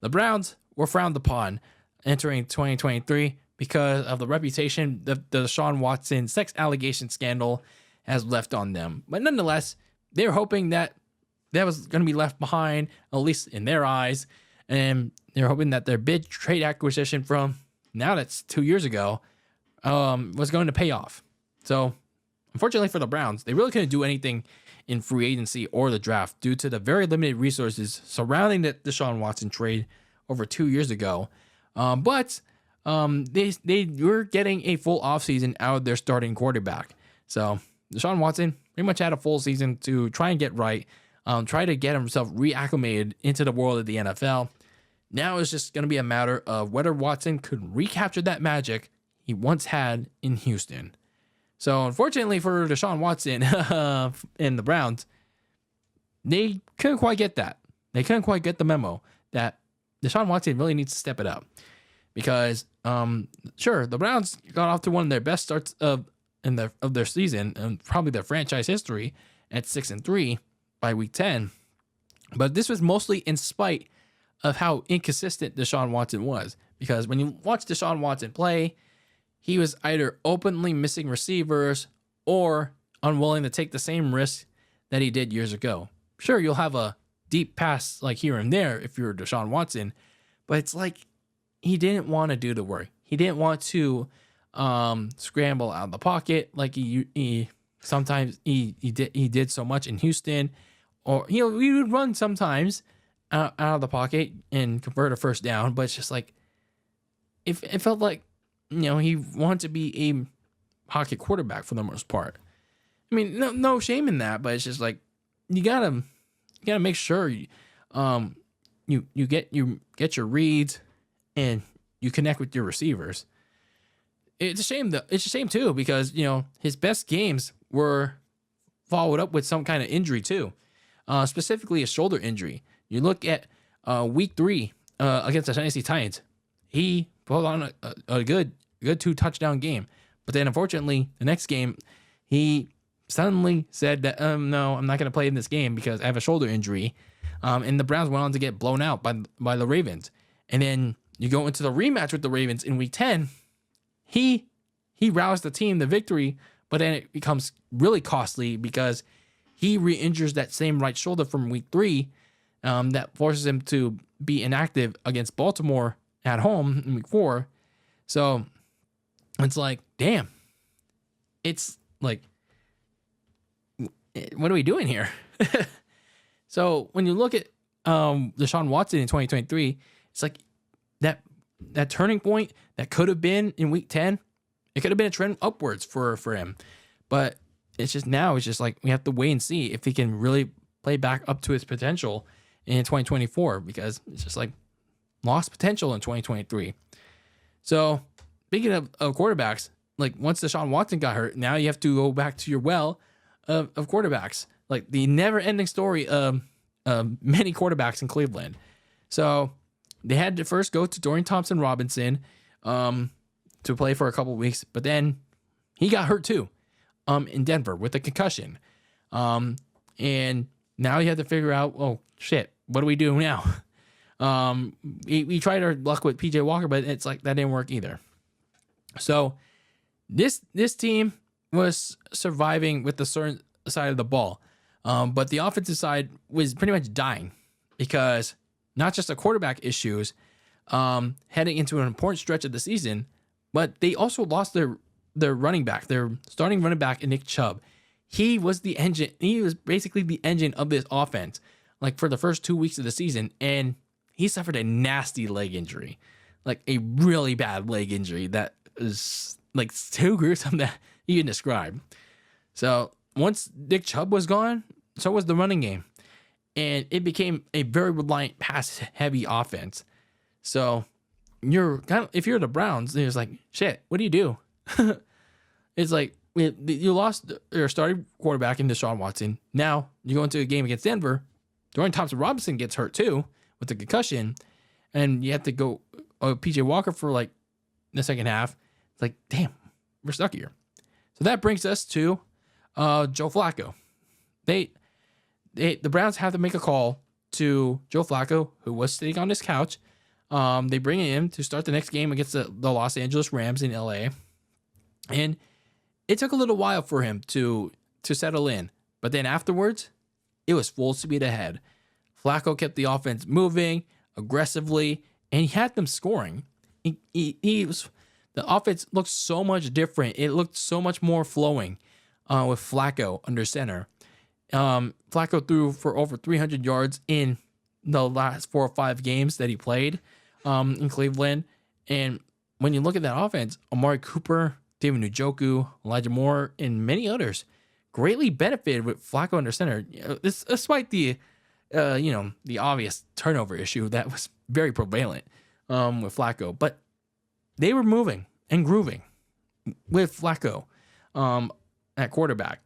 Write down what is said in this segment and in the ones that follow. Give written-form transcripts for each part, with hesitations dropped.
The Browns were frowned upon entering 2023 because of the reputation the Deshaun Watson sex allegation scandal has left on them. But nonetheless, they're hoping that was going to be left behind, at least in their eyes. And they're hoping that their big trade acquisition from, now that's 2 years ago, was going to pay off. So, unfortunately for the Browns, they really couldn't do anything in free agency or the draft due to the very limited resources surrounding the Deshaun Watson trade over 2 years ago. But they were getting a full offseason out of their starting quarterback. So Deshaun Watson pretty much had a full season to try and get right, try to get himself reacclimated into the world of the NFL. Now it's just going to be a matter of whether Watson could recapture that magic he once had in Houston. So unfortunately for Deshaun Watson and the Browns, they couldn't quite get that. They couldn't quite get the memo that Deshaun Watson really needs to step it up. Because, sure, the Browns got off to one of their best starts of their season, and probably their franchise history, at 6-3 by week 10. But this was mostly in spite of how inconsistent Deshaun Watson was. Because when you watch Deshaun Watson play, he was either openly missing receivers or unwilling to take the same risk that he did years ago. Sure, you'll have a deep pass like here and there if you're Deshaun Watson, but it's like he didn't want to do the work. He didn't want to scramble out of the pocket like he sometimes he did so much in Houston, or he would run sometimes out of the pocket and convert a first down, but it's just like it felt like he wanted to be a pocket quarterback for the most part. I mean, no shame in that, but it's just like you gotta make sure you get your reads and you connect with your receivers. It's a shame too, because his best games were followed up with some kind of injury too, specifically a shoulder injury. You look at week 3 against the Tennessee Titans, he pulled on a good 2 touchdown game, but then unfortunately the next game he suddenly said that no, I'm not going to play in this game because I have a shoulder injury, and the Browns went on to get blown out by the Ravens. And then you go into the rematch with the Ravens in week 10. He roused the team to victory, but then it becomes really costly because he re-injures that same right shoulder from week 3, that forces him to be inactive against Baltimore at home in week 4. So it's like, damn. It's like, what are we doing here? So when you look at Deshaun Watson in 2023, it's like that turning point that could have been in week 10, it could have been a trend upwards for him. But it's just like we have to wait and see if he can really play back up to his potential in 2024, because it's just like lost potential in 2023. So speaking of quarterbacks, like once Deshaun Watson got hurt, now you have to go back to your well of quarterbacks, like the never-ending story of many quarterbacks in Cleveland. So they had to first go to Dorian Thompson-Robinson to play for a couple of weeks, but then he got hurt too in Denver with a concussion. And now you have to figure out, oh, shit, what do we do now? We tried our luck with PJ Walker, but it's like that didn't work either. So this team was surviving with the certain side of the ball, but the offensive side was pretty much dying because not just the quarterback issues heading into an important stretch of the season, but they also lost their running back, their starting running back, Nick Chubb. He was the engine. He was basically the engine of this offense, like for the first 2 weeks of the season, and he suffered a nasty leg injury, like a really bad leg injury that is like too gruesome that you can describe. So once Nick Chubb was gone, so was the running game, and it became a very reliant pass-heavy offense. So if you're the Browns, it's like, shit, what do you do? It's like you lost your starting quarterback in Deshaun Watson. Now you go into a game against Denver. Dorian Thompson-Robinson gets hurt too with the concussion, and you have to go PJ Walker for like the second half. It's like, damn, we're stuck here. So that brings us to Joe Flacco. The Browns have to make a call to Joe Flacco, who was sitting on his couch They bring him to start the next game against the Los Angeles Rams in LA. And it took a little while for him to settle in. But then afterwards, it was full speed ahead. Flacco kept the offense moving aggressively, and he had them scoring. The offense looked so much different. It looked so much more flowing with Flacco under center. Flacco threw for over 300 yards in the last 4 or 5 games that he played in Cleveland. And when you look at that offense, Amari Cooper, David Njoku, Elijah Moore, and many others greatly benefited with Flacco under center, despite the obvious turnover issue that was very prevalent with Flacco. But they were moving and grooving with Flacco at quarterback,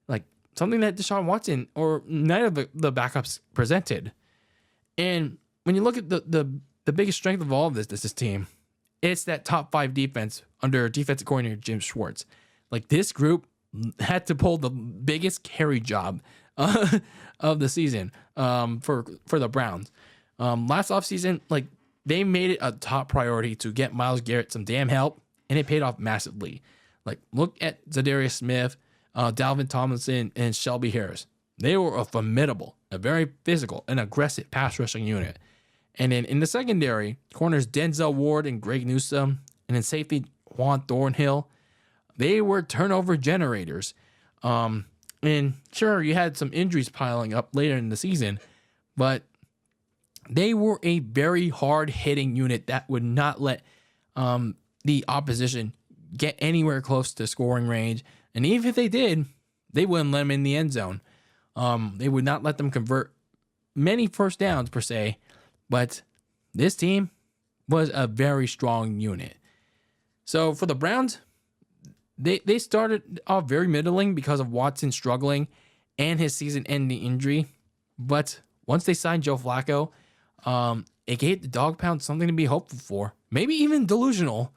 like something that Deshaun Watson or none of the backups presented. And when you look at the biggest strength of all of this team, it's that top 5 defense under defensive coordinator Jim Schwartz. Like, this group had to pull the biggest carry job of the season for the Browns. Last offseason, like, they made it a top priority to get Myles Garrett some damn help, and it paid off massively. Like, look at Za'Darius Smith, Dalvin Tomlinson, and Shelby Harris. They were a very physical and aggressive pass rushing unit. And then in the secondary, corners Denzel Ward and Greg Newsome, and then safety Juan Thornhill, they were turnover generators. And sure, you had some injuries piling up later in the season, but they were a very hard-hitting unit that would not let the opposition get anywhere close to scoring range. And even if they did, they wouldn't let them in the end zone. They would not let them convert many first downs, per se. But this team was a very strong unit. So for the Browns, they started off very middling because of Watson struggling and his season-ending injury. But once they signed Joe Flacco, it gave the Dog Pound something to be hopeful for, maybe even delusional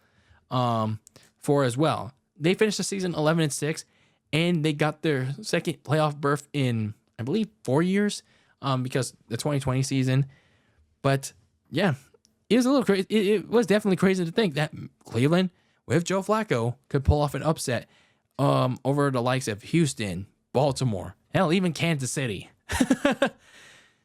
for as well. They finished the season 11-6, and they got their second playoff berth in, I believe, 4 years because the 2020 season. But yeah, it was a little crazy. It was definitely crazy to think that Cleveland with Joe Flacco could pull off an upset over the likes of Houston, Baltimore, hell, even Kansas City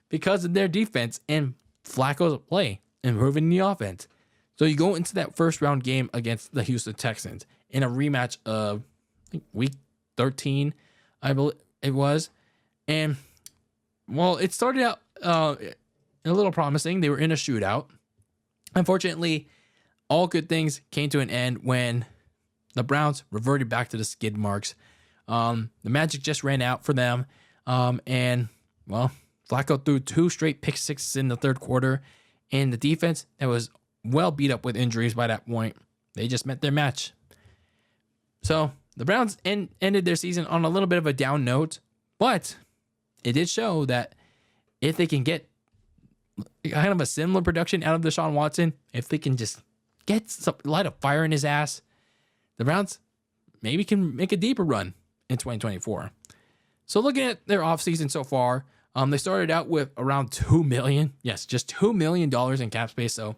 because of their defense and Flacco's play, improving the offense. So you go into that first round game against the Houston Texans in a rematch of, I think, week 13, I believe it was. And, well, it started out a little promising. They were in a shootout. Unfortunately, all good things came to an end when the Browns reverted back to the skid marks. The magic just ran out for them. And, well, Flacco threw 2 straight pick sixes in the third quarter. And the defense that was well beat up with injuries by that point, they just met their match. So the Browns ended their season on a little bit of a down note. But it did show that if they can get kind of a similar production out of Deshaun Watson, if they can just light a fire in his ass, the Browns maybe can make a deeper run in 2024. So looking at their offseason so far, they started out with around $2 million. Yes, just $2 million in cap space. So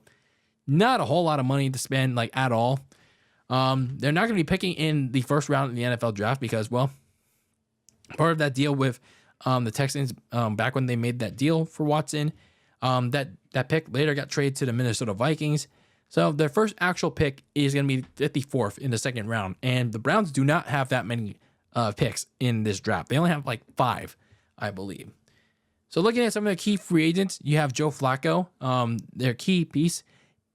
not a whole lot of money to spend, like, at all. They're not going to be picking in the first round in the NFL draft because, well, part of that deal with the Texans back when they made that deal for Watson, that pick later got traded to the Minnesota Vikings. So their first actual pick is going to be 54th in the second round. And the Browns do not have that many picks in this draft. They only have like 5, I believe. So looking at some of the key free agents, you have Joe Flacco, their key piece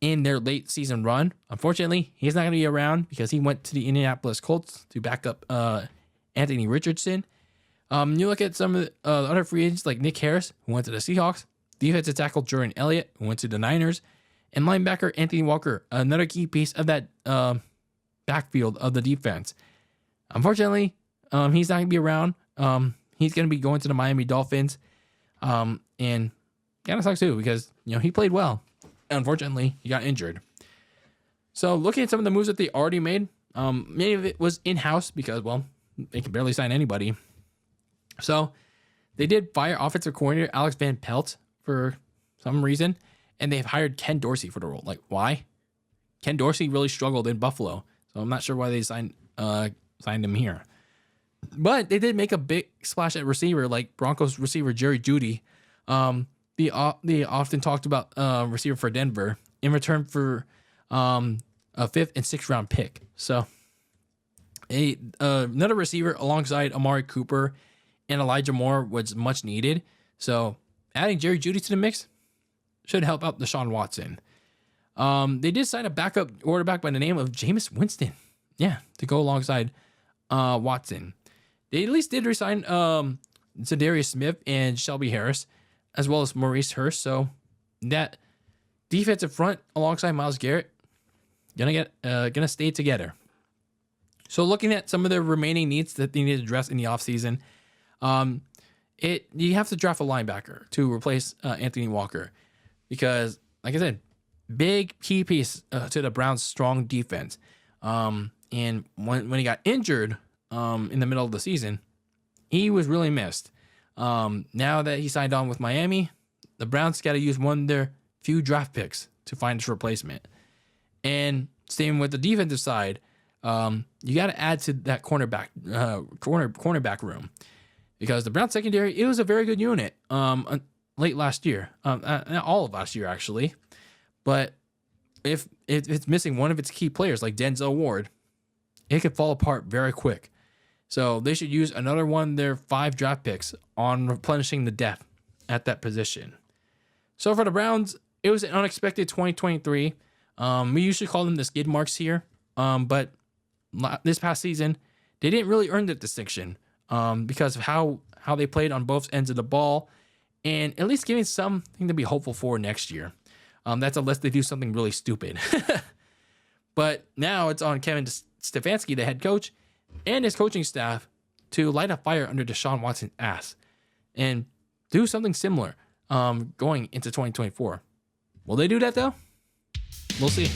in their late season run. Unfortunately, he's not going to be around because he went to the Indianapolis Colts to back up Anthony Richardson. You look at some of the other free agents like Nick Harris, who went to the Seahawks, defensive tackle Jordan Elliott, who went to the Niners, and linebacker Anthony Walker, another key piece of that backfield of the defense. Unfortunately, he's not going to be around. He's going to be going to the Miami Dolphins. And kind of sucks too because, he played well. Unfortunately, he got injured. So looking at some of the moves that they already made, many of it was in-house because, well, they can barely sign anybody. So they did fire offensive coordinator Alex Van Pelt for some reason. and they've hired Ken Dorsey for the role. Like, why? Ken Dorsey really struggled in Buffalo, so I'm not sure why they signed him here. But they did make a big splash at receiver, like Broncos receiver Jerry Jeudy. They often talked about receiver for Denver in return for a 5th and 6th round pick. So another receiver alongside Amari Cooper and Elijah Moore was much needed. So adding Jerry Jeudy to the mix should help out Deshaun Watson. They did sign a backup quarterback by the name of Jameis Winston. Yeah, to go alongside Watson. They at least did resign za'darius Smith and Shelby Harris, as well as Maurice Hurst. So that defensive front alongside Myles Garrett gonna stay together. So looking at some of the remaining needs that they need to address in the offseason, you have to draft a linebacker to replace Anthony Walker, because, like I said, big key piece to the Browns' strong defense. And when he got injured in the middle of the season, he was really missed. Now that he signed on with Miami, the Browns got to use one of their few draft picks to find his replacement. And same with the defensive side, you got to add to that cornerback room, because the Browns secondary, it was a very good unit late last year, all of last year actually. But if it's missing one of its key players like Denzel Ward, it could fall apart very quick. So they should use another one of their 5 draft picks on replenishing the depth at that position. So for the Browns, it was an unexpected 2023. We usually call them the skid marks here, but this past season, they didn't really earn that distinction because of how they played on both ends of the ball, and at least giving something to be hopeful for next year. That's unless they do something really stupid. But now it's on Kevin Stefanski, the head coach, and his coaching staff to light a fire under Deshaun Watson's ass and do something similar going into 2024. Will they do that, though? We'll see.